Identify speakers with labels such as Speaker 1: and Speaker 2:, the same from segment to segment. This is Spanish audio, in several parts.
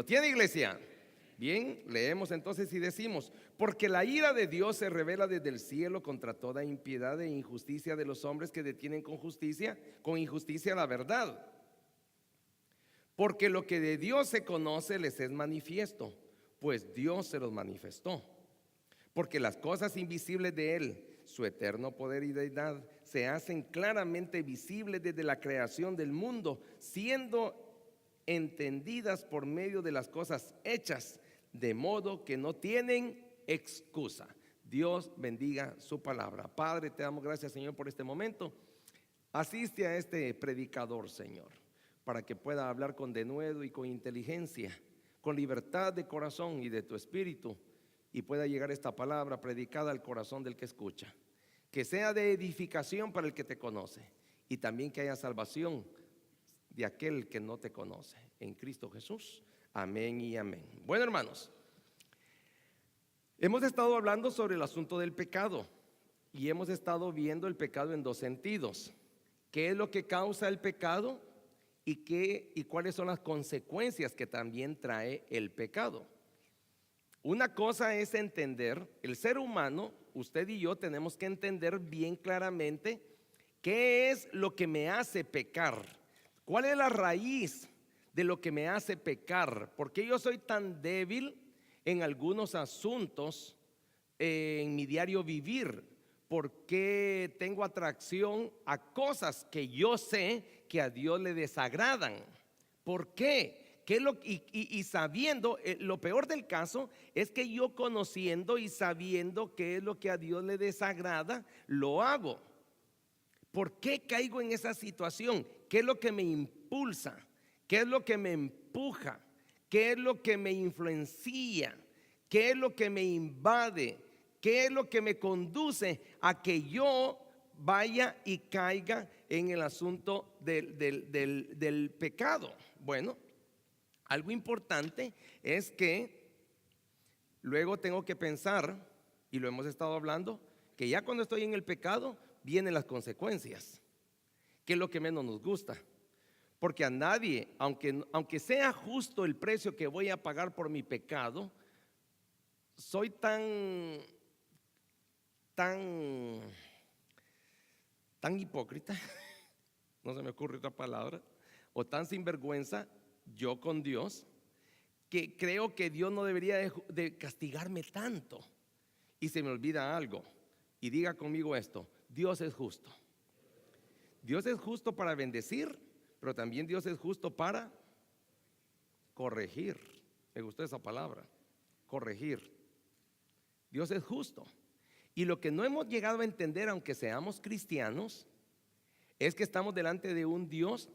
Speaker 1: ¿Lo tiene, iglesia? Bien, leemos entonces y decimos: porque la ira de Dios se revela desde el cielo contra toda impiedad e injusticia de los hombres que detienen con injusticia la verdad. Porque lo que de Dios se conoce les es manifiesto, pues Dios se los manifestó. Porque las cosas invisibles de Él, su eterno poder y deidad, se hacen claramente visibles desde la creación del mundo, siendo entendidas por medio de las cosas hechas, de modo que no tienen excusa. Dios bendiga su palabra. Padre, te damos gracias, Señor, por este momento. Asiste a este predicador, Señor, para que pueda hablar con denuedo y con inteligencia, con libertad de corazón y de tu espíritu, y pueda llegar esta palabra predicada al corazón del que escucha. Que sea de edificación para el que te conoce, y también que haya salvación de aquel que no te conoce. En Cristo Jesús. Amén y amén. Bueno, hermanos, hemos estado hablando sobre el asunto del pecado y hemos estado viendo el pecado en dos sentidos. ¿Qué es lo que causa el pecado? ¿Y cuáles son las consecuencias que también trae el pecado? Una cosa es entender, el ser humano, usted y yo tenemos que entender bien claramente qué es lo que me hace pecar. ¿Cuál es la raíz de lo que me hace pecar? ¿Por qué yo soy tan débil en algunos asuntos en mi diario vivir? ¿Por qué tengo atracción a cosas que yo sé que a Dios le desagradan? ¿Por qué? Y sabiendo, lo peor del caso es que yo conociendo y sabiendo qué es lo que a Dios le desagrada, lo hago. ¿Por qué caigo en esa situación? ¿Qué es lo que me impulsa? ¿Qué es lo que me empuja? ¿Qué es lo que me influencia? ¿Qué es lo que me invade? ¿Qué es lo que me conduce a que yo vaya y caiga en el asunto del pecado? Bueno, algo importante es que luego tengo que pensar, y lo hemos estado hablando, que ya cuando estoy en el pecado vienen las consecuencias, que es lo que menos nos gusta. Porque a nadie, aunque sea justo el precio que voy a pagar por mi pecado, soy tan hipócrita, no se me ocurre otra palabra, o tan sinvergüenza yo con Dios, que creo que Dios no debería de castigarme tanto. Y se me olvida algo, y diga conmigo esto: Dios es justo. Dios es justo para bendecir, pero también Dios es justo para corregir. Me gustó esa palabra, corregir. Dios es justo. Y lo que no hemos llegado a entender, aunque seamos cristianos, es que estamos delante de un Dios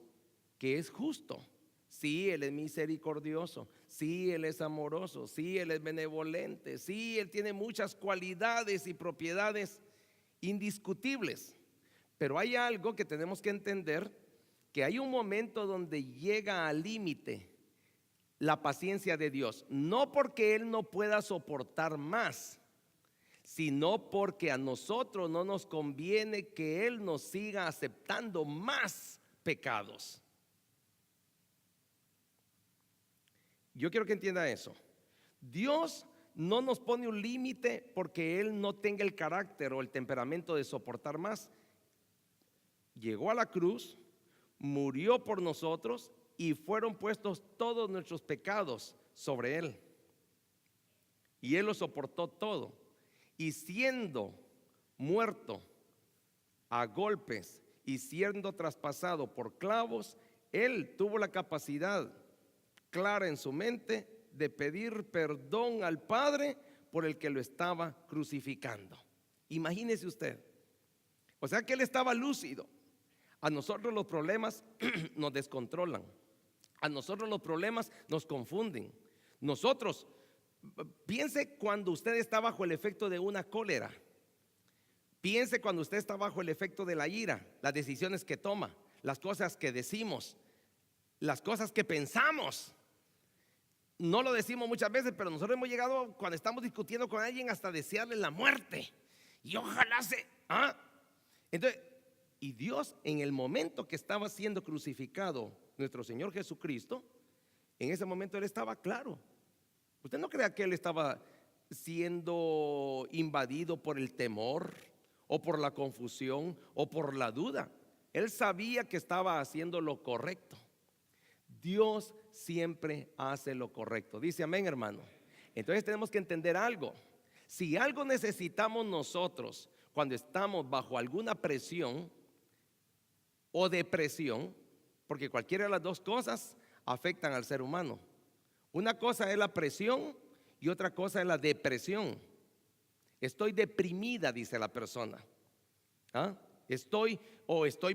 Speaker 1: que es justo. Sí, Él es misericordioso, sí, Él es amoroso, sí, Él es benevolente, sí, Él tiene muchas cualidades y propiedades indiscutibles. Pero hay algo que tenemos que entender, que hay un momento donde llega al límite la paciencia de Dios. No porque Él no pueda soportar más, sino porque a nosotros no nos conviene que Él nos siga aceptando más pecados. Yo quiero que entienda eso. Dios no nos pone un límite porque Él no tenga el carácter o el temperamento de soportar más. Llegó a la cruz, murió por nosotros y fueron puestos todos nuestros pecados sobre Él. Y Él lo soportó todo. Y siendo muerto a golpes y siendo traspasado por clavos, Él tuvo la capacidad clara en su mente de pedir perdón al Padre por el que lo estaba crucificando. Imagínese usted. O sea que Él estaba lúcido. A nosotros los problemas nos descontrolan. A nosotros los problemas nos confunden. Nosotros, piense cuando usted está bajo el efecto de una cólera. Piense cuando usted está bajo el efecto de la ira, las decisiones que toma, las cosas que decimos, las cosas que pensamos. No lo decimos muchas veces, pero nosotros hemos llegado, cuando estamos discutiendo con alguien, hasta desearle la muerte. Y ojalá Entonces, y Dios, en el momento que estaba siendo crucificado nuestro Señor Jesucristo, En ese momento él estaba claro. Usted no crea que él estaba siendo invadido por el temor o por la confusión o por la duda. Él sabía que estaba haciendo lo correcto. Dios siempre hace lo correcto. Dice amén, hermano. Entonces tenemos que entender algo. Si algo necesitamos nosotros cuando estamos bajo alguna presión o depresión, porque cualquiera de las dos cosas afectan al ser humano. Una cosa es la presión y otra cosa es la depresión. Estoy deprimida, dice la persona. Estoy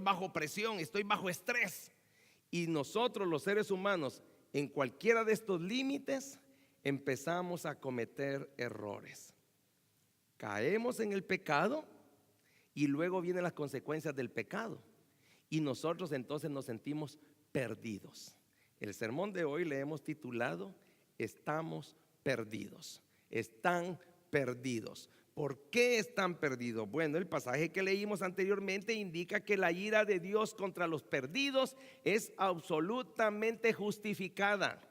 Speaker 1: bajo presión, estoy bajo estrés. Y nosotros los seres humanos, en cualquiera de estos límites, empezamos a cometer errores. Caemos en el pecado y luego vienen las consecuencias del pecado. Y nosotros entonces nos sentimos perdidos. El sermón de hoy le hemos titulado Estamos perdidos. Están perdidos. ¿Por qué están perdidos? Bueno, el pasaje que leímos anteriormente indica que la ira de Dios contra los perdidos es absolutamente justificada.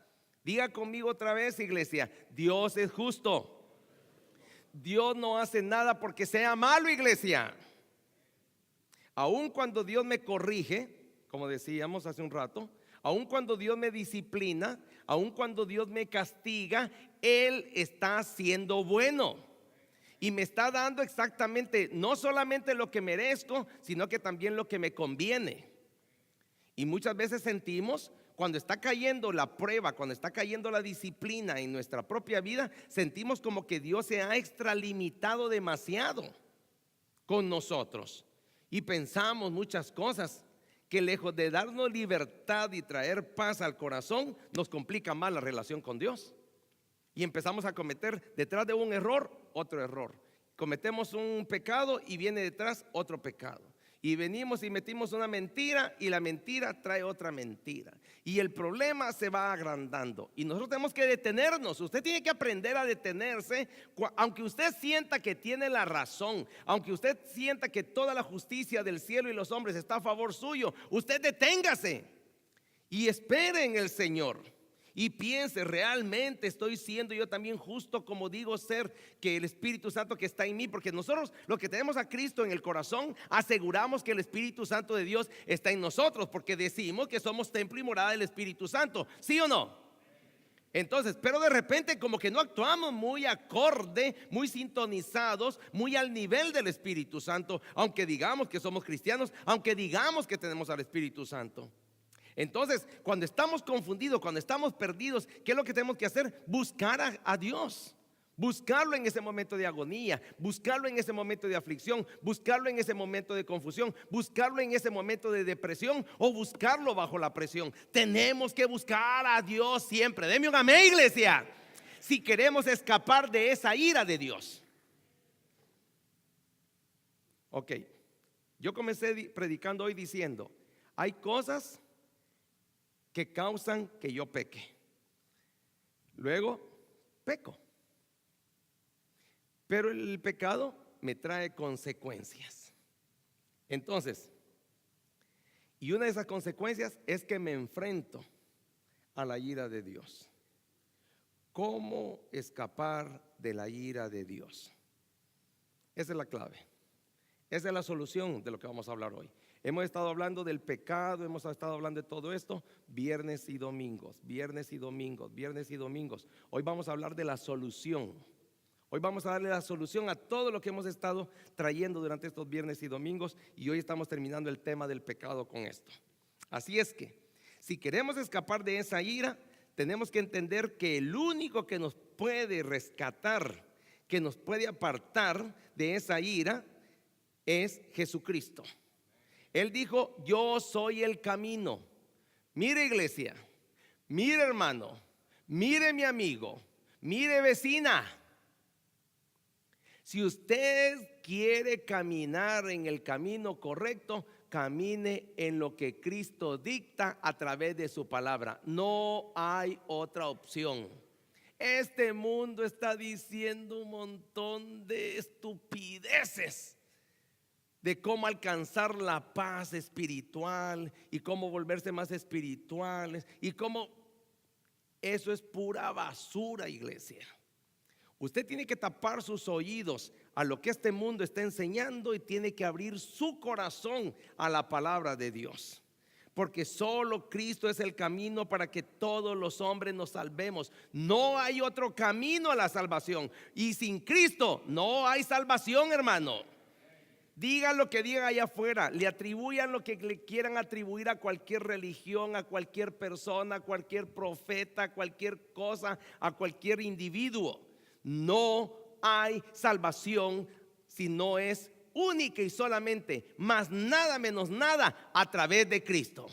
Speaker 1: Diga conmigo otra vez, iglesia, Dios es justo. Dios no hace nada porque sea malo, iglesia. Aun cuando Dios me corrige, como decíamos hace un rato, aun cuando Dios me disciplina, aun cuando Dios me castiga, Él está siendo bueno y me está dando exactamente no solamente lo que merezco, sino que también lo que me conviene. Y muchas veces sentimos, cuando está cayendo la prueba, cuando está cayendo la disciplina en nuestra propia vida, sentimos como que Dios se ha extralimitado demasiado con nosotros. Y pensamos muchas cosas que lejos de darnos libertad y traer paz al corazón, nos complica más la relación con Dios. Y empezamos a cometer detrás de un error, otro error. Cometemos un pecado y viene detrás otro pecado. Y venimos y metimos una mentira y la mentira trae otra mentira. Y el problema se va agrandando. Y nosotros tenemos que detenernos. Usted tiene que aprender a detenerse. Aunque usted sienta que tiene la razón, aunque usted sienta que toda la justicia del cielo y los hombres está a favor suyo, usted deténgase y espere en el Señor. Y piense, realmente estoy siendo yo también justo como digo ser, que el Espíritu Santo que está en mí, porque nosotros los que tenemos a Cristo en el corazón aseguramos que el Espíritu Santo de Dios está en nosotros, porque decimos que somos templo y morada del Espíritu Santo, ¿sí o no? Entonces, pero de repente como que no actuamos muy acorde, muy sintonizados, muy al nivel del Espíritu Santo, aunque digamos que somos cristianos, aunque digamos que tenemos al Espíritu Santo. Entonces, cuando estamos confundidos, cuando estamos perdidos, ¿qué es lo que tenemos que hacer? Buscar a Dios. Buscarlo en ese momento de agonía, buscarlo en ese momento de aflicción, buscarlo en ese momento de confusión, buscarlo en ese momento de depresión o buscarlo bajo la presión. Tenemos que buscar a Dios siempre. Deme un amén, iglesia, si queremos escapar de esa ira de Dios. Ok, yo comencé predicando hoy diciendo, hay cosas que causan que yo peque. Luego peco. Pero el pecado me trae consecuencias. Entonces, y una de esas consecuencias es que me enfrento a la ira de Dios. ¿Cómo escapar de la ira de Dios? Esa es la clave. Esa es la solución de lo que vamos a hablar hoy. Hemos estado hablando del pecado, hemos estado hablando de todo esto viernes y domingos, viernes y domingos, viernes y domingos. Hoy vamos a hablar de la solución. Hoy vamos a darle la solución a todo lo que hemos estado trayendo durante estos viernes y domingos, y hoy estamos terminando el tema del pecado con esto. Así es que, si queremos escapar de esa ira, tenemos que entender que el único que nos puede rescatar, que nos puede apartar de esa ira, es Jesucristo. Él dijo, yo soy el camino. Mire, iglesia, mire, hermano, mire, mi amigo, mire, vecina. Si usted quiere caminar en el camino correcto, camine en lo que Cristo dicta a través de su palabra. No hay otra opción. Este mundo está diciendo un montón de estupideces de cómo alcanzar la paz espiritual y cómo volverse más espirituales y cómo Eso es pura basura, iglesia. Usted tiene que tapar sus oídos a lo que este mundo está enseñando y tiene que abrir su corazón a la palabra de Dios. Porque solo Cristo es el camino para que todos los hombres nos salvemos. No hay otro camino a la salvación. Y sin Cristo no hay salvación, hermano. Digan lo que digan allá afuera, le atribuyan lo que le quieran atribuir a cualquier religión, a cualquier persona, a cualquier profeta, a cualquier cosa, a cualquier individuo. No hay salvación si no es única y solamente, más nada menos nada, a través de Cristo.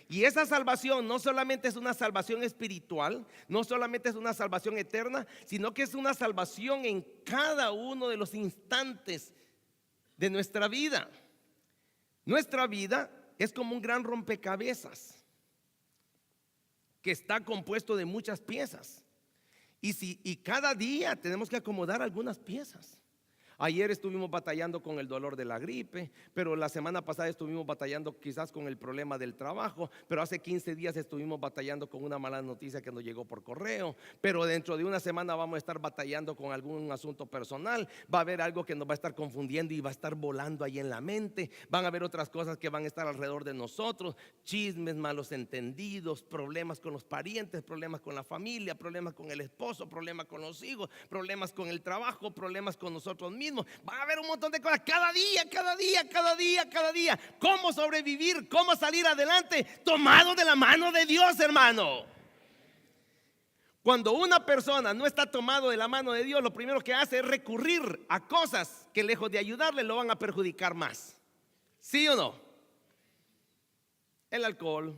Speaker 1: Y esa salvación no solamente es una salvación espiritual, no solamente es una salvación eterna, sino que es una salvación en cada uno de los instantes de nuestra vida. Nuestra vida es como un gran rompecabezas que está compuesto de muchas piezas. Y cada día tenemos que acomodar algunas piezas. Ayer estuvimos batallando con el dolor de la gripe, pero la semana pasada estuvimos batallando quizás con el problema del trabajo, pero hace 15 días estuvimos batallando con una mala noticia que nos llegó por correo, pero dentro de una semana vamos a estar batallando con algún asunto personal. Va a haber algo que nos va a estar confundiendo y va a estar volando ahí en la mente. Van a haber otras cosas que van a estar alrededor de nosotros, chismes, malos entendidos, problemas con los parientes, problemas con la familia, problemas con el esposo, problemas con los hijos, problemas con el trabajo, problemas con nosotros mismos. Va a haber un montón de cosas cada día. ¿Cómo sobrevivir? ¿Cómo salir adelante? Tomado de la mano de Dios, hermano. Cuando una persona no está tomado de la mano de Dios, lo primero que hace es recurrir a cosas que lejos de ayudarle lo van a perjudicar más. ¿Sí o no? El alcohol.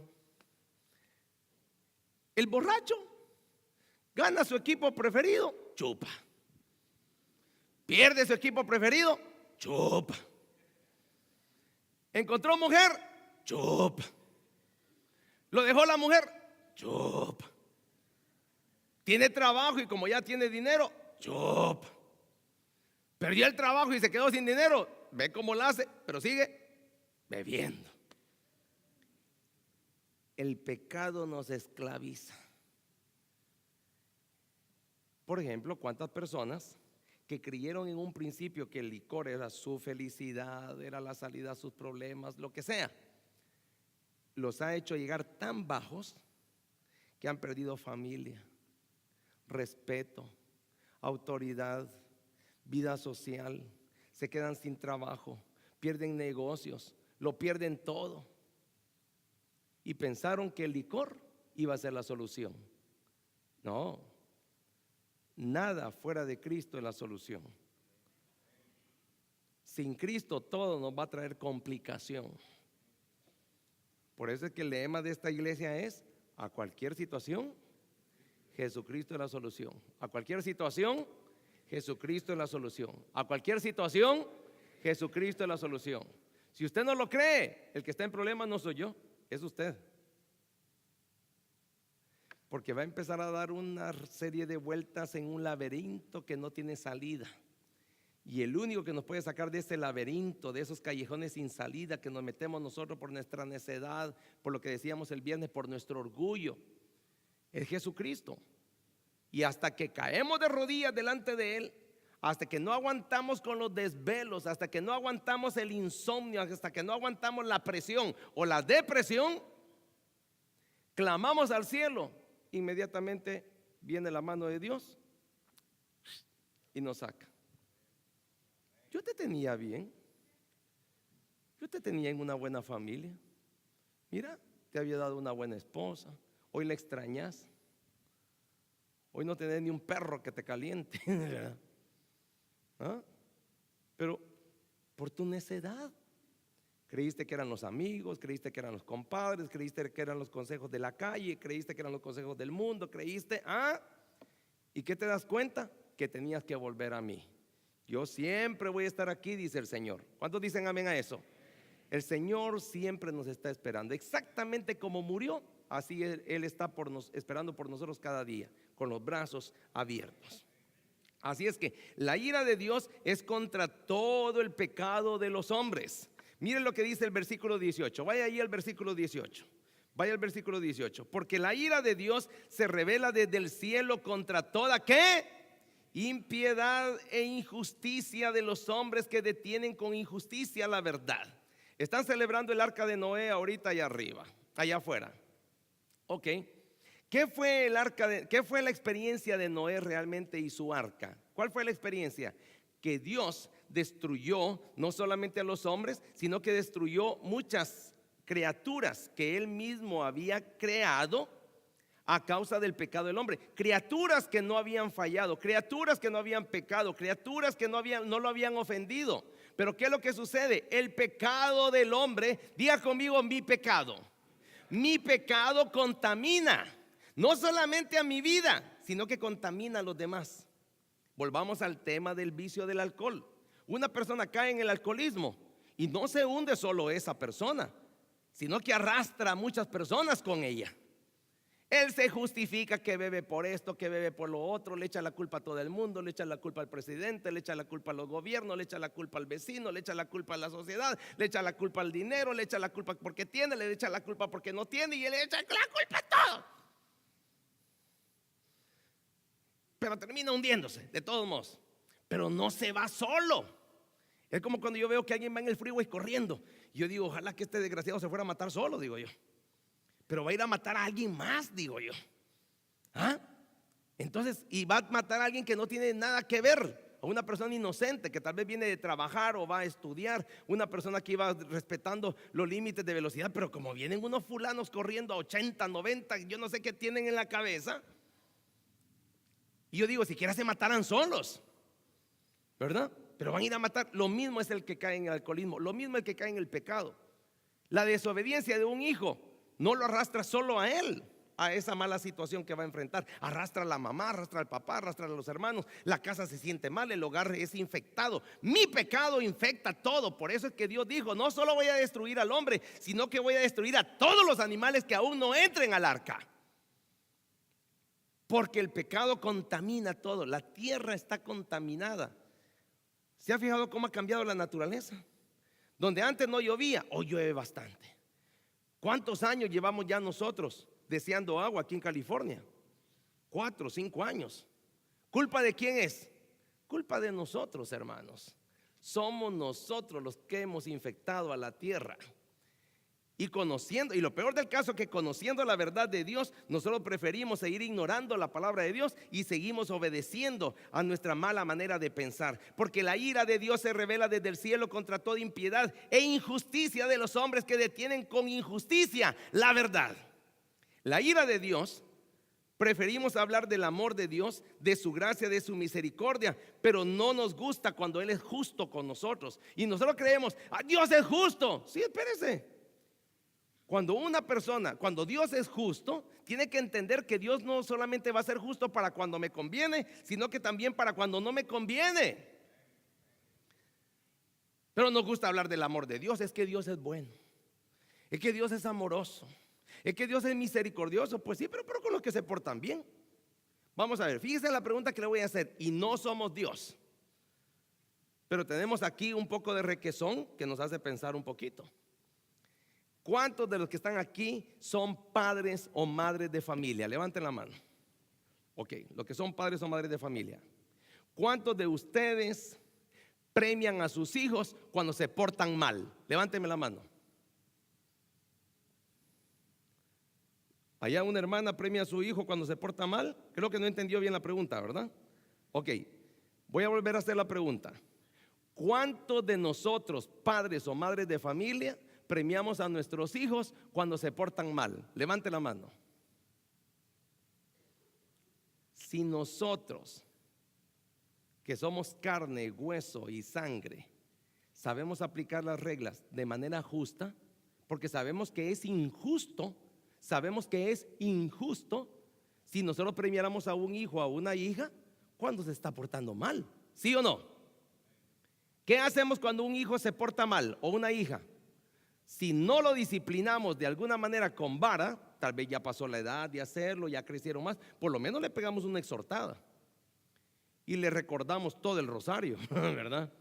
Speaker 1: El borracho gana su equipo preferido, chupa. Pierde su equipo preferido, chupa. Encontró mujer, chupa. Lo dejó la mujer, chupa. Tiene trabajo y como ya tiene dinero, chupa. Perdió el trabajo y se quedó sin dinero, ve cómo lo hace, pero sigue bebiendo. El pecado nos esclaviza. Por ejemplo, ¿cuántas personas que creyeron en un principio que el licor era su felicidad, era la salida a sus problemas, lo que sea, los ha hecho llegar tan bajos que han perdido familia, respeto, autoridad, vida social, se quedan sin trabajo, pierden negocios, lo pierden todo? Y pensaron que el licor iba a ser la solución. No, nada fuera de Cristo es la solución. Sin Cristo todo nos va a traer complicación. Por eso es que el lema de esta iglesia es: a cualquier situación, Jesucristo es la solución. A cualquier situación, Jesucristo es la solución. A cualquier situación, Jesucristo es la solución. Si usted no lo cree, el que está en problemas no soy yo, es usted. Porque va a empezar a dar una serie de vueltas en un laberinto que no tiene salida. Y el único que nos puede sacar de ese laberinto, de esos callejones sin salida que nos metemos nosotros por nuestra necedad, por lo que decíamos el viernes, por nuestro orgullo, es Jesucristo. Y hasta que caemos de rodillas delante de Él, hasta que no aguantamos con los desvelos, hasta que no aguantamos el insomnio, hasta que no aguantamos la presión o la depresión, clamamos al cielo, inmediatamente viene la mano de Dios y nos saca. Yo te tenía bien, yo te tenía en una buena familia, mira, te había dado una buena esposa, hoy la extrañas, hoy no tenés ni un perro que te caliente. ¿Ah? Pero por tu necedad creíste que eran los amigos, creíste que eran los compadres, creíste que eran los consejos de la calle, creíste que eran los consejos del mundo, creíste, ¿y qué te das cuenta? Que tenías que volver a mí. Yo siempre voy a estar aquí, dice el Señor. ¿Cuántos dicen amén a eso? El Señor siempre nos está esperando. Exactamente como murió, así Él está esperando por nosotros cada día, con los brazos abiertos. Así es que la ira de Dios es contra todo el pecado de los hombres. Miren lo que dice el versículo 18. Vaya ahí al versículo 18. Vaya al versículo 18. Porque la ira de Dios se revela desde el cielo contra toda, ¿qué? Impiedad e injusticia de los hombres que detienen con injusticia la verdad. Están celebrando el arca de Noé ahorita allá arriba, allá afuera. Ok. ¿Qué fue qué fue la experiencia de Noé realmente y su arca? ¿Cuál fue la experiencia? Que Dios destruyó no solamente a los hombres, sino que destruyó muchas criaturas que Él mismo había creado a causa del pecado del hombre. Criaturas que no habían fallado, criaturas que no habían pecado, criaturas que no lo habían ofendido. Pero ¿qué es lo que sucede? El pecado del hombre, diga conmigo, mi pecado. Mi pecado contamina no solamente a mi vida, sino que contamina a los demás. Volvamos al tema del vicio del alcohol. Una persona cae en el alcoholismo y no se hunde solo esa persona, sino que arrastra a muchas personas con ella. Él se justifica que bebe por esto, que bebe por lo otro, le echa la culpa a todo el mundo, le echa la culpa al presidente, le echa la culpa a los gobiernos, le echa la culpa al vecino, le echa la culpa a la sociedad, le echa la culpa al dinero, le echa la culpa porque tiene, le echa la culpa porque no tiene y él le echa la culpa a todo. Pero termina hundiéndose, de todos modos. Pero no se va solo. Es como cuando yo veo que alguien va en el freeway corriendo. Yo digo, ojalá que este desgraciado se fuera a matar solo, digo yo. Pero va a ir a matar a alguien más, digo yo. ¿Ah? Entonces, y va a matar a alguien que no tiene nada que ver. A una persona inocente que tal vez viene de trabajar o va a estudiar. Una persona que iba respetando los límites de velocidad. Pero como vienen unos fulanos corriendo a 80, 90, yo no sé qué tienen en la cabeza. Y yo digo, siquiera se mataran solos, ¿verdad? Pero van a ir a matar. Lo mismo es el que cae en el alcoholismo, lo mismo es el que cae en el pecado. La desobediencia de un hijo no lo arrastra solo a él, a esa mala situación que va a enfrentar. Arrastra a la mamá, arrastra al papá, arrastra a los hermanos. La casa se siente mal, el hogar es infectado. Mi pecado infecta todo. Por eso es que Dios dijo, no solo voy a destruir al hombre, sino que voy a destruir a todos los animales que aún no entren al arca. Porque el pecado contamina todo. La tierra está contaminada. ¿Se ha fijado cómo ha cambiado la naturaleza? Donde antes no llovía, hoy llueve bastante. ¿Cuántos años llevamos ya nosotros deseando agua aquí en California? 4, 5 años. ¿Culpa de quién es? Culpa de nosotros, hermanos. Somos nosotros los que hemos infectado a la tierra. Y conociendo, y lo peor del caso es que conociendo la verdad de Dios, nosotros preferimos seguir ignorando la palabra de Dios y seguimos obedeciendo a nuestra mala manera de pensar. Porque la ira de Dios se revela desde el cielo contra toda impiedad e injusticia de los hombres que detienen con injusticia la verdad. La ira de Dios, preferimos hablar del amor de Dios, de su gracia, de su misericordia, pero no nos gusta cuando Él es justo con nosotros. Y nosotros creemos, Dios es justo. Sí, espérese. Cuando Dios es justo, tiene que entender que Dios no solamente va a ser justo para cuando me conviene, sino que también para cuando no me conviene. Pero nos gusta hablar del amor de Dios. Es que Dios es bueno, es que Dios es amoroso, es que Dios es misericordioso. Pues sí, pero con los que se portan bien. Vamos a ver, fíjese la pregunta que le voy a hacer. Y no somos Dios, pero tenemos aquí un poco de requesón que nos hace pensar un poquito. ¿Cuántos de los que están aquí son padres o madres de familia? Levanten la mano. Ok, los que son padres o madres de familia. ¿Cuántos de ustedes premian a sus hijos cuando se portan mal? Levántenme la mano. Allá una hermana premia a su hijo cuando se porta mal. Creo que no entendió bien la pregunta, ¿verdad? Ok, voy a volver a hacer la pregunta. ¿Cuántos de nosotros, padres o madres de familia, premiamos a nuestros hijos cuando se portan mal? Levante la mano. Si nosotros, que somos carne, hueso y sangre, sabemos aplicar las reglas de manera justa, porque sabemos que es injusto, si nosotros premiáramos a un hijo o a una hija cuando se está portando mal, ¿sí o no? ¿Qué hacemos cuando un hijo se porta mal o una hija? Si no lo disciplinamos de alguna manera con vara, tal vez ya pasó la edad de hacerlo, ya crecieron más, por lo menos le pegamos una exhortada y le recordamos todo el rosario, ¿verdad?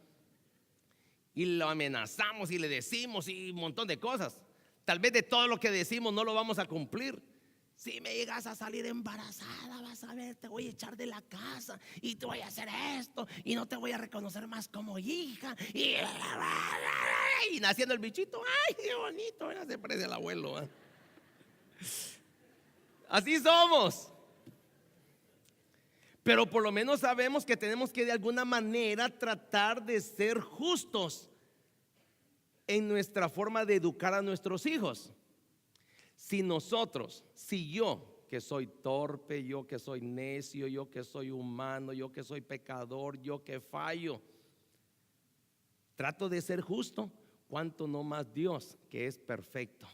Speaker 1: Y lo amenazamos y le decimos y un montón de cosas. Tal vez de todo lo que decimos no lo vamos a cumplir. Si me llegas a salir embarazada, vas a ver, te voy a echar de la casa y te voy a hacer esto y no te voy a reconocer más como hija. Y naciendo el bichito, ay, qué bonito, ¿verdad? Se parece al abuelo, ¿verdad? Así somos. Pero por lo menos sabemos que tenemos que de alguna manera tratar de ser justos en nuestra forma de educar a nuestros hijos. Si yo que soy torpe, yo que soy necio, yo que soy humano, yo que soy pecador, yo que fallo, trato de ser justo, cuánto no más Dios, que es perfecto,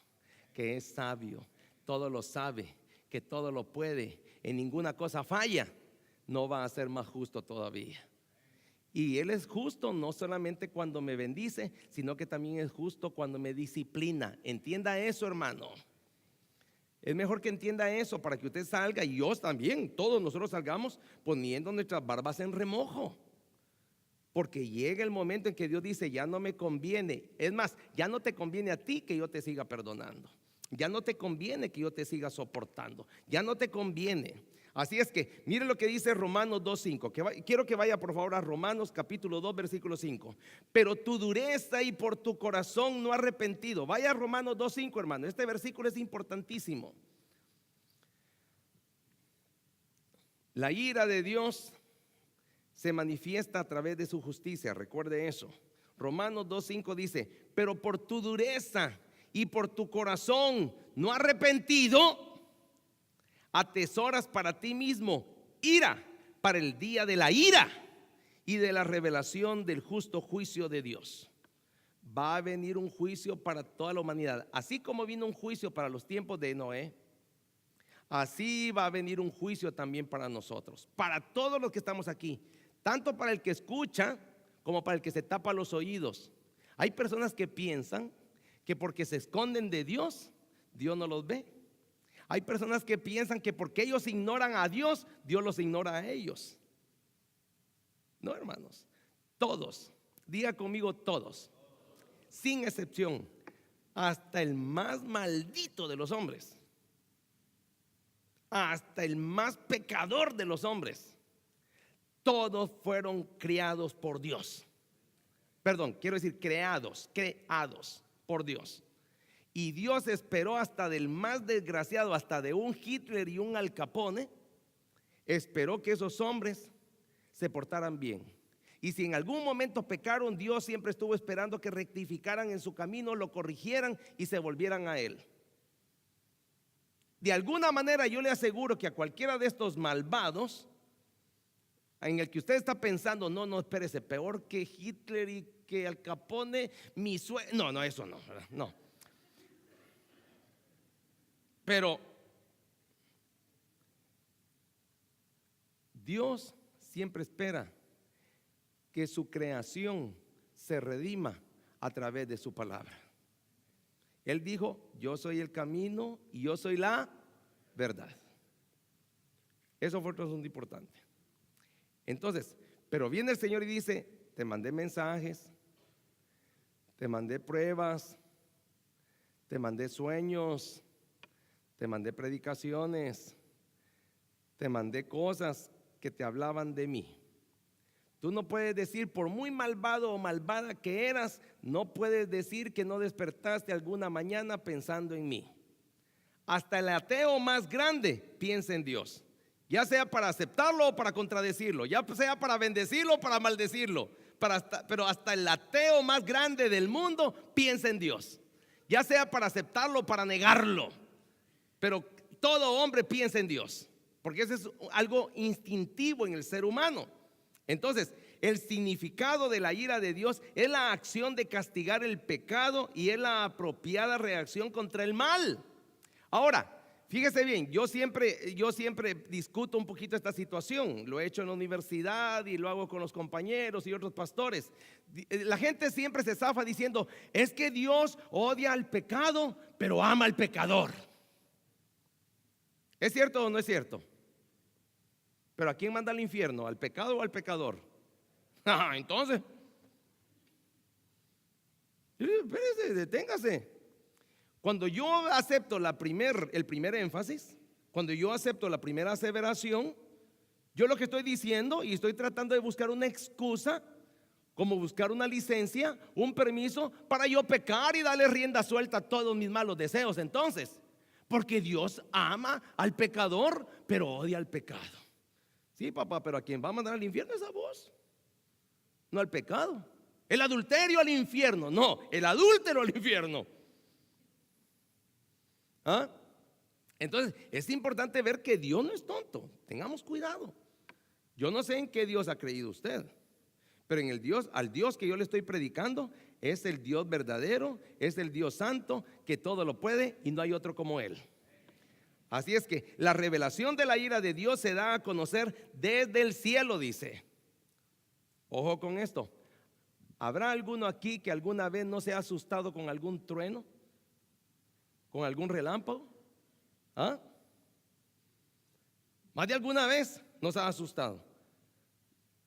Speaker 1: que es sabio, todo lo sabe, que todo lo puede, en ninguna cosa falla, no va a ser más justo todavía. Y Él es justo no solamente cuando me bendice, sino que también es justo cuando me disciplina. Entienda eso, hermano. Es mejor que entienda eso para que usted salga, y yo también, todos nosotros salgamos poniendo nuestras barbas en remojo. Porque llega el momento en que Dios dice, ya no me conviene. Es más, ya no te conviene a ti que yo te siga perdonando. Ya no te conviene que yo te siga soportando. Ya no te conviene. Así es que, mire lo que dice Romanos 2:5. Quiero que vaya por favor a Romanos capítulo 2, versículo 5. Pero tu dureza y por tu corazón no arrepentido. Vaya a Romanos 2:5, hermano. Este versículo es importantísimo. La ira de Dios se manifiesta a través de su justicia. Recuerde eso. Romanos 2:5 dice, pero por tu dureza y por tu corazón no arrepentido, atesoras para ti mismo ira para el día de la ira y de la revelación del justo juicio de Dios. Va a venir un juicio para toda la humanidad. Así como vino un juicio para los tiempos de Noé, así va a venir un juicio también para nosotros, para todos los que estamos aquí, tanto para el que escucha como para el que se tapa los oídos. Hay personas que piensan que porque se esconden de Dios, Dios no los ve. Hay personas que piensan que porque ellos ignoran a Dios, Dios los ignora a ellos. No, hermanos, todos, diga conmigo todos, sin excepción, hasta el más maldito de los hombres, hasta el más pecador de los hombres, todos fueron criados por Dios. Perdón, quiero decir creados por Dios. Y Dios esperó hasta del más desgraciado, hasta de un Hitler y un Al Capone, esperó que esos hombres se portaran bien. Y si en algún momento pecaron, Dios siempre estuvo esperando que rectificaran en su camino, lo corrigieran y se volvieran a Él. De alguna manera yo le aseguro que a cualquiera de estos malvados, en el que usted está pensando, no, espérese, peor que Hitler y que Al Capone, mi suegro, no, eso no. Pero Dios siempre espera que su creación se redima a través de su palabra. Él dijo, yo soy el camino y yo soy la verdad. Eso fue otro asunto importante. Entonces, pero viene el Señor y dice, te mandé mensajes, te mandé pruebas, te mandé sueños, te mandé predicaciones, te mandé cosas que te hablaban de mí. Tú no puedes decir, por muy malvado o malvada que eras, no puedes decir que no despertaste alguna mañana pensando en mí. Hasta el ateo más grande piensa en Dios, ya sea para aceptarlo o para contradecirlo, ya sea para bendecirlo o para maldecirlo, pero hasta el ateo más grande del mundo piensa en Dios, ya sea para aceptarlo o para negarlo. Pero todo hombre piensa en Dios, porque eso es algo instintivo en el ser humano. Entonces, el significado de la ira de Dios es la acción de castigar el pecado y es la apropiada reacción contra el mal. Ahora, fíjese bien, yo siempre discuto un poquito esta situación. Lo he hecho en la universidad y lo hago con los compañeros y otros pastores. La gente siempre se zafa diciendo, es que Dios odia al pecado, pero ama al pecador. ¿Es cierto o no es cierto? Pero ¿a quién manda al infierno? ¿Al pecado o al pecador? Entonces, espérese, deténgase. Cuando yo acepto el primer énfasis, cuando yo acepto la primera aseveración, yo lo que estoy diciendo y estoy tratando de buscar una excusa, como buscar una licencia, un permiso para yo pecar y darle rienda suelta a todos mis malos deseos. Entonces, porque Dios ama al pecador, pero odia al pecado. Sí, papá, pero a quien va a mandar al infierno es a vos, no al pecado. El adulterio al infierno, no, el adúltero al infierno. ¿Ah? Entonces es importante ver que Dios no es tonto. Tengamos cuidado. Yo no sé en qué Dios ha creído usted, pero en al Dios que yo le estoy predicando es el Dios verdadero, es el Dios santo que todo lo puede y no hay otro como Él. Así es que la revelación de la ira de Dios se da a conocer desde el cielo, dice. Ojo con esto. ¿Habrá alguno aquí que alguna vez no se ha asustado con algún trueno? ¿Con algún relámpago? ¿Ah? Más de alguna vez nos ha asustado.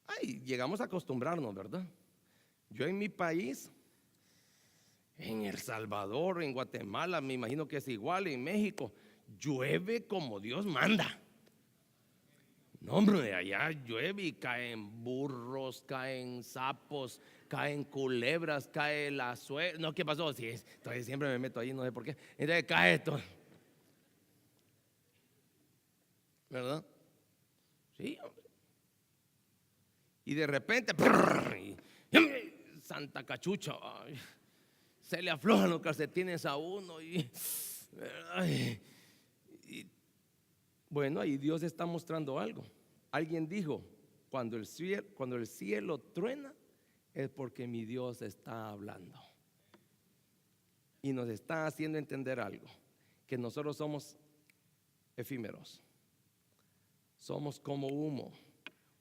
Speaker 1: Ay, llegamos a acostumbrarnos, ¿verdad? Yo en mi país, en El Salvador, en Guatemala, me imagino que es igual, en México, llueve como Dios manda. No, hombre, allá llueve y caen burros, caen sapos, caen culebras, cae la suegra. No, ¿qué pasó? Sí, todavía siempre me meto ahí, no sé por qué. Entonces cae todo, ¿verdad? Sí, hombre. Y de repente, santa cachucha, ay, se le aflojan los calcetines a uno bueno, ahí Dios está mostrando algo. Alguien dijo, cuando el cielo truena es porque mi Dios está hablando y nos está haciendo entender algo, que nosotros somos efímeros, somos como humo.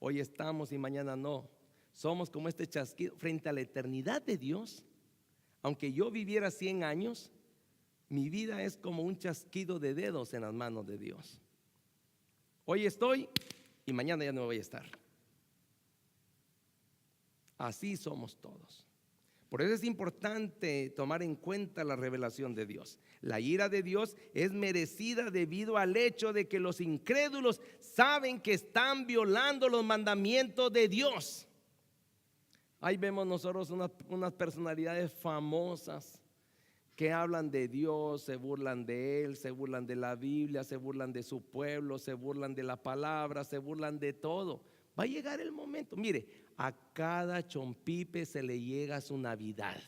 Speaker 1: Hoy estamos y mañana no. Somos como este chasquido frente a la eternidad de Dios. Aunque yo viviera 100 años, mi vida es como un chasquido de dedos en las manos de Dios. Hoy estoy y mañana ya no voy a estar. Así somos todos. Por eso es importante tomar en cuenta la revelación de Dios. La ira de Dios es merecida debido al hecho de que los incrédulos saben que están violando los mandamientos de Dios. Ahí vemos nosotros unas personalidades famosas que hablan de Dios, se burlan de Él, se burlan de la Biblia, se burlan de su pueblo, se burlan de la palabra, se burlan de todo. Va a llegar el momento, mire, a cada chompipe se le llega su Navidad.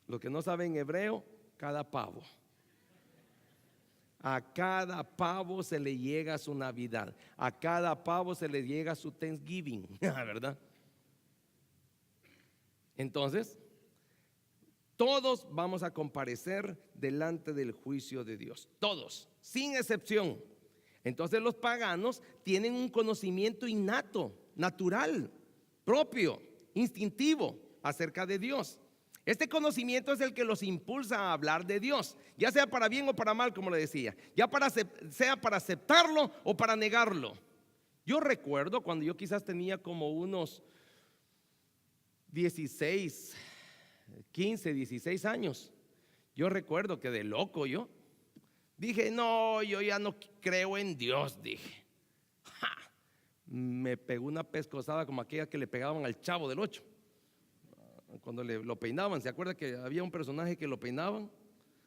Speaker 1: Los que no saben hebreo, cada pavo. A cada pavo se le llega su Navidad. A cada pavo se le llega su Thanksgiving, ¿verdad? Entonces, todos vamos a comparecer delante del juicio de Dios. Todos, sin excepción. Entonces los paganos tienen un conocimiento innato, natural, propio, instintivo acerca de Dios. Este conocimiento es el que los impulsa a hablar de Dios, ya sea para bien o para mal, como le decía, sea para aceptarlo o para negarlo. Yo recuerdo cuando yo quizás tenía como unos 16, 15, 16 años. Yo recuerdo que de loco yo dije, no, yo ya no creo en Dios, dije. Me pegó una pescozada como aquella que le pegaban al Chavo del 8. Cuando lo peinaban, ¿se acuerda que había un personaje que lo peinaban?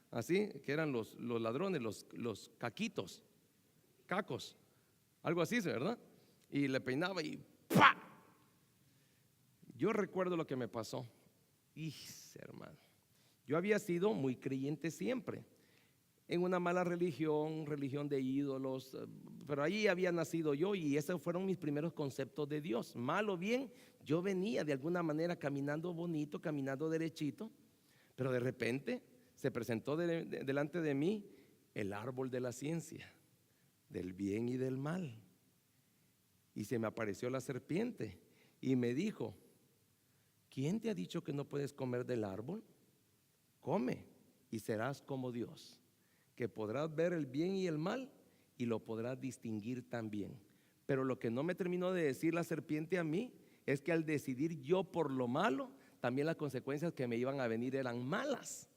Speaker 1: Así, que eran los ladrones, los caquitos, cacos, algo así, ¿verdad? Y le peinaba y ¡pa! Yo recuerdo lo que me pasó. Hermano, yo había sido muy creyente siempre, en una mala religión de ídolos, pero ahí había nacido yo y esos fueron mis primeros conceptos de Dios. Mal o bien, yo venía de alguna manera caminando bonito, caminando derechito, pero de repente se presentó delante de mí el árbol de la ciencia, del bien y del mal, y se me apareció la serpiente y me dijo, ¿quién te ha dicho que no puedes comer del árbol? Come y serás como Dios, que podrás ver el bien y el mal y lo podrás distinguir también. Pero lo que no me terminó de decir la serpiente a mí es que al decidir yo por lo malo, también las consecuencias que me iban a venir eran malas.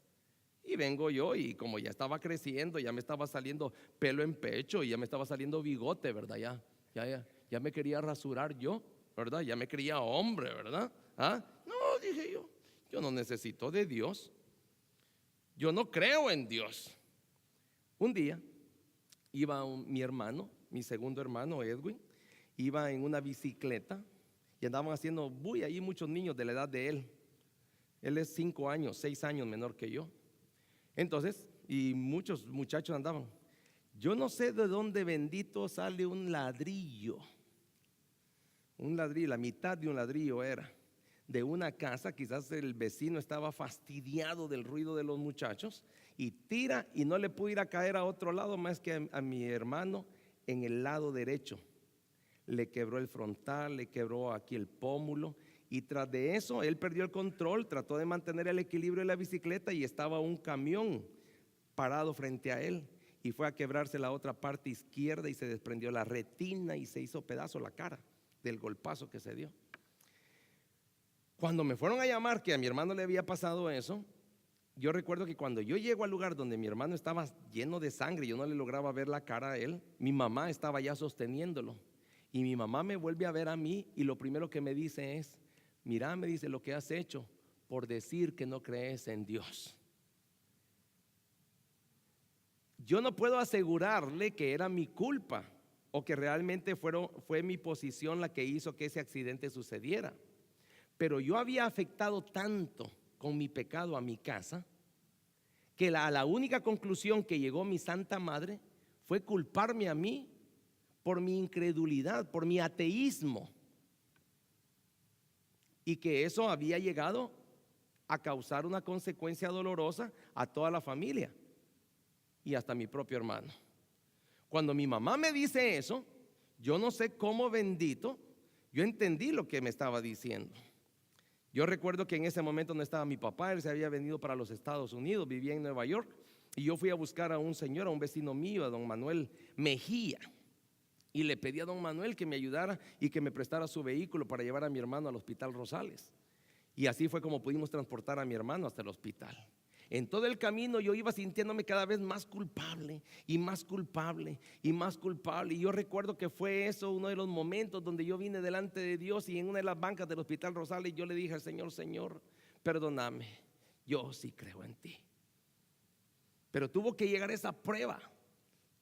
Speaker 1: Y vengo yo y como ya estaba creciendo, ya me estaba saliendo pelo en pecho y ya me estaba saliendo bigote, ¿verdad? Ya me quería rasurar yo, ¿verdad? Ya me creía hombre, ¿verdad? ¿Ah? No, dije yo no necesito de Dios. Yo no creo en Dios. Un día iba mi hermano, mi segundo hermano Edwin, iba en una bicicleta y andaban haciendo bulla ahí muchos niños de la edad de él. Él es 5 años, 6 años menor que yo. Entonces, y muchos muchachos andaban. Yo no sé de dónde bendito sale un ladrillo. Un ladrillo, la mitad de un ladrillo era de una casa. Quizás el vecino estaba fastidiado del ruido de los muchachos y tira y no le pudo ir a caer a otro lado más que a mi hermano en el lado derecho. Le quebró el frontal, le quebró aquí el pómulo y tras de eso él perdió el control, trató de mantener el equilibrio de la bicicleta y estaba un camión parado frente a él y fue a quebrarse la otra parte izquierda y se desprendió la retina y se hizo pedazo la cara del golpazo que se dio. Cuando me fueron a llamar que a mi hermano le había pasado eso, yo recuerdo que cuando yo llego al lugar donde mi hermano estaba lleno de sangre, yo no le lograba ver la cara a él, mi mamá estaba ya sosteniéndolo. Y mi mamá me vuelve a ver a mí y lo primero que me dice es: mira, me dice, lo que has hecho por decir que no crees en Dios. Yo no puedo asegurarle que era mi culpa o que realmente fue mi posición la que hizo que ese accidente sucediera. Pero yo había afectado tanto con mi pecado a mi casa que la única conclusión que llegó mi Santa Madre fue culparme a mí por mi incredulidad, por mi ateísmo, y que eso había llegado a causar una consecuencia dolorosa a toda la familia y hasta a mi propio hermano. Cuando mi mamá me dice eso, yo no sé cómo bendito, yo entendí lo que me estaba diciendo. Yo recuerdo que en ese momento no estaba mi papá, él se había venido para los Estados Unidos, vivía en Nueva York, y yo fui a buscar a un señor, a un vecino mío, a don Manuel Mejía, y le pedí a don Manuel que me ayudara y que me prestara su vehículo para llevar a mi hermano al Hospital Rosales. Y así fue como pudimos transportar a mi hermano hasta el hospital. En todo el camino yo iba sintiéndome cada vez más culpable y más culpable y más culpable. Y yo recuerdo que fue eso uno de los momentos donde yo vine delante de Dios y en una de las bancas del Hospital Rosales yo le dije al Señor: Señor, perdóname, yo sí creo en ti. Pero tuvo que llegar esa prueba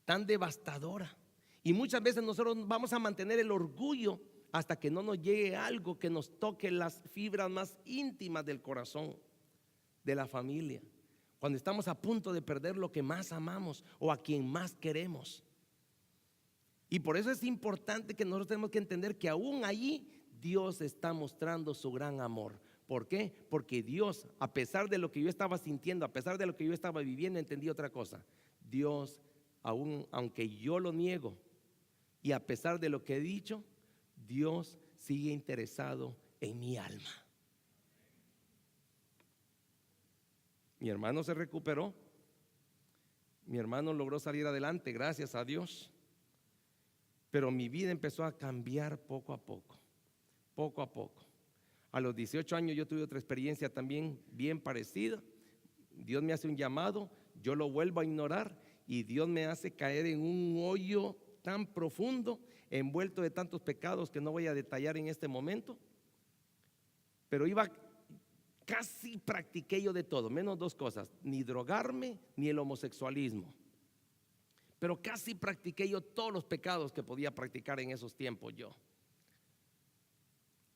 Speaker 1: tan devastadora. Y muchas veces nosotros vamos a mantener el orgullo hasta que no nos llegue algo que nos toque las fibras más íntimas del corazón, de la familia. Cuando estamos a punto de perder lo que más amamos o a quien más queremos. Y por eso es importante que nosotros tenemos que entender que aún allí Dios está mostrando su gran amor. ¿Por qué? Porque Dios, a pesar de lo que yo estaba sintiendo, a pesar de lo que yo estaba viviendo, entendí otra cosa. Dios, aunque yo lo niego y a pesar de lo que he dicho, Dios sigue interesado en mi alma. Mi hermano se recuperó. Mi hermano logró salir adelante, gracias a Dios. Pero mi vida empezó a cambiar poco a poco, poco a poco. A los 18 años yo tuve otra experiencia también bien parecida. Dios me hace un llamado, yo lo vuelvo a ignorar y Dios me hace caer en un hoyo tan profundo, envuelto de tantos pecados que no voy a detallar en este momento. Pero casi practiqué yo de todo, menos 2 cosas: ni drogarme ni el homosexualismo. Pero casi practiqué yo todos los pecados que podía practicar en esos tiempos yo.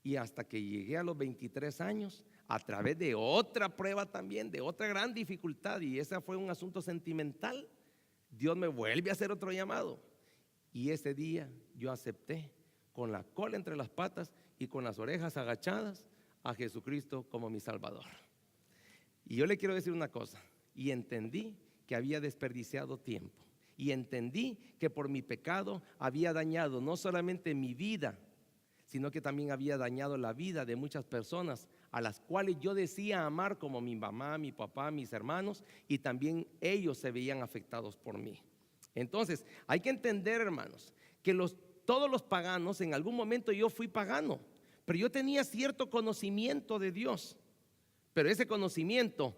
Speaker 1: Y hasta que llegué a los 23 años, a través de otra prueba también, de otra gran dificultad, y ese fue un asunto sentimental, Dios me vuelve a hacer otro llamado. Y ese día yo acepté, con la cola entre las patas y con las orejas agachadas, a Jesucristo como mi Salvador. Y yo le quiero decir una cosa: y entendí que había desperdiciado tiempo, y entendí que por mi pecado había dañado no solamente mi vida, sino que también había dañado la vida de muchas personas a las cuales yo decía amar, como mi mamá, mi papá, mis hermanos, y también ellos se veían afectados por mí. Entonces hay que entender, hermanos, que todos los paganos, en algún momento yo fui pagano, pero yo tenía cierto conocimiento de Dios. Pero ese conocimiento,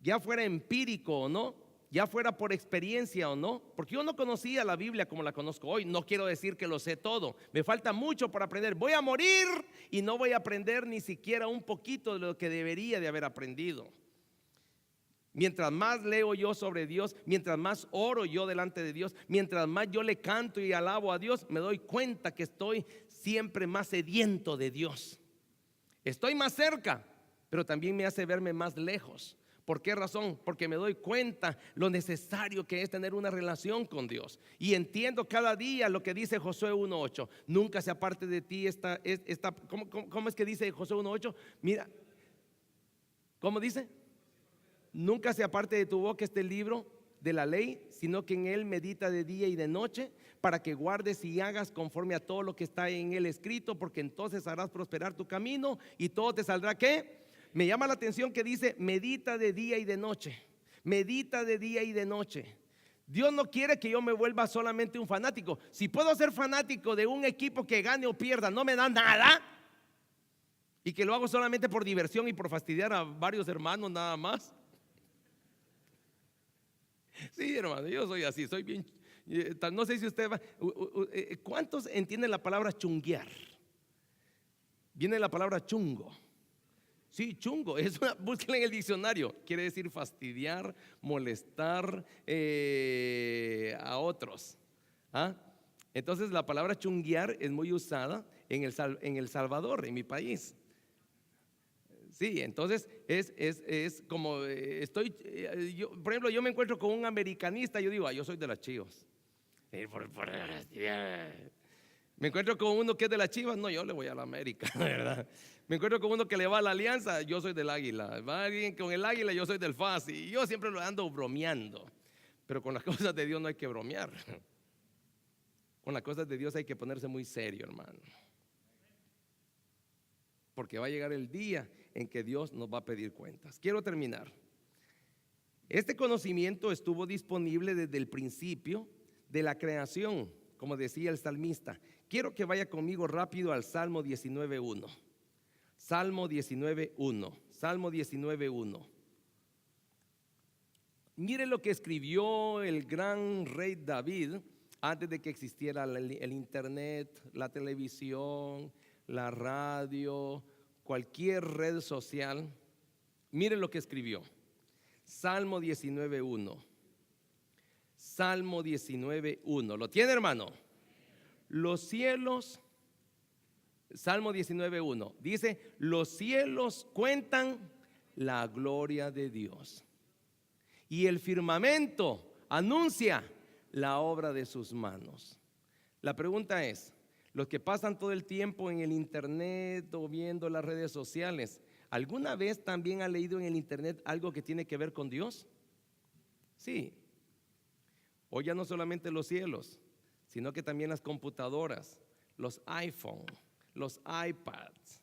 Speaker 1: ya fuera empírico o no, ya fuera por experiencia o no, porque yo no conocía la Biblia como la conozco hoy. No quiero decir que lo sé todo, me falta mucho por aprender. Voy a morir y no voy a aprender ni siquiera un poquito de lo que debería de haber aprendido. Mientras más leo yo sobre Dios, mientras más oro yo delante de Dios, mientras más yo le canto y alabo a Dios, me doy cuenta que estoy siempre más sediento de Dios. Estoy más cerca, pero también me hace verme más lejos. ¿Por qué razón? Porque me doy cuenta lo necesario que es tener una relación con Dios. Y entiendo cada día lo que dice Josué 1:8. Nunca se aparte de ti ¿cómo es que dice Josué 1:8? Mira, ¿cómo dice? Nunca se aparte de tu boca este libro de la ley, sino que en él medita de día y de noche, para que guardes y hagas conforme a todo lo que está en él escrito, porque entonces harás prosperar tu camino y todo te saldrá. ¿Qué? Me llama la atención que dice medita de día y de noche. Medita de día y de noche. Dios no quiere que yo me vuelva solamente un fanático. Si puedo ser fanático de un equipo que gane o pierda, no me da nada, y que lo hago solamente por diversión y por fastidiar a varios hermanos nada más. Sí, hermano, yo soy así, soy bien. No sé si usted va. ¿Cuántos entienden la palabra chunguear? Viene la palabra chungo. Sí, chungo, búsquenla en el diccionario. Quiere decir fastidiar, molestar a otros. ¿Ah? Entonces la palabra chunguear es muy usada en El Salvador, en mi país. Sí, entonces es como por ejemplo, yo me encuentro con un americanista, yo digo, yo soy de las Chivas. Me encuentro con uno que es de las Chivas, no, yo le voy a la América, ¿verdad? Me encuentro con uno que le va a la Alianza, yo soy del Águila. Va alguien con el Águila, yo soy del FAS. Y yo siempre lo ando bromeando. Pero con las cosas de Dios no hay que bromear. Con las cosas de Dios hay que ponerse muy serio, hermano. Porque va a llegar el día en que Dios nos va a pedir cuentas. Quiero terminar. Este conocimiento estuvo disponible desde el principio de la creación, como decía el salmista. Quiero que vaya conmigo rápido al Salmo 19:1. Salmo 19:1. Salmo 19:1. Mire lo que escribió el gran rey David antes de que existiera el internet, la televisión, la radio, cualquier red social. Mire lo que escribió. Salmo 19:1. Salmo 19:1. ¿Lo tiene, hermano? Los cielos, Salmo 19:1 dice: los cielos cuentan la gloria de Dios, y el firmamento anuncia la obra de sus manos. La pregunta es, los que pasan todo el tiempo en el internet o viendo las redes sociales, ¿alguna vez también han leído en el internet algo que tiene que ver con Dios? Sí. Hoy ya no solamente los cielos, sino que también las computadoras, los iPhone, los iPads,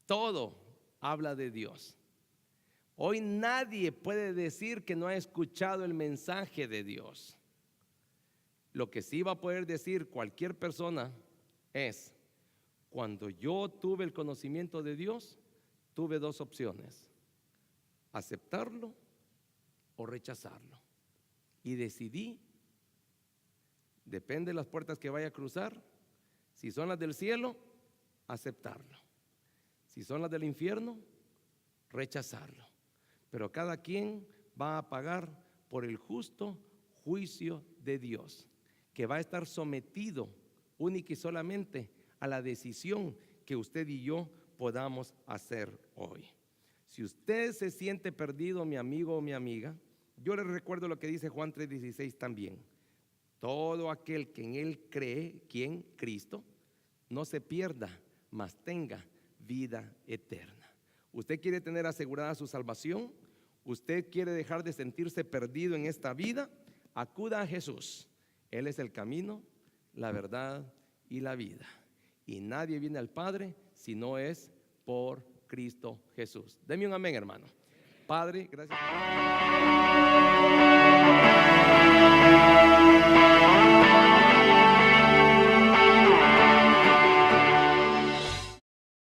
Speaker 1: todo habla de Dios. Hoy nadie puede decir que no ha escuchado el mensaje de Dios. Lo que sí va a poder decir cualquier persona es: cuando yo tuve el conocimiento de Dios, tuve dos opciones: aceptarlo o rechazarlo. Y decidí, depende de las puertas que vaya a cruzar, si son las del cielo, aceptarlo. Si son las del infierno, rechazarlo. Pero cada quien va a pagar por el justo juicio de Dios, que va a estar sometido única y solamente a la decisión que usted y yo podamos hacer hoy. Si usted se siente perdido, mi amigo o mi amiga, yo le recuerdo lo que dice Juan 3:16 también. Todo aquel que en él cree, ¿quién? Cristo, no se pierda, mas tenga vida eterna. ¿Usted quiere tener asegurada su salvación? ¿Usted quiere dejar de sentirse perdido en esta vida? Acuda a Jesús. Él es el camino, la verdad y la vida. Y nadie viene al Padre si no es por Cristo Jesús. Deme un amén, hermano. Padre, gracias.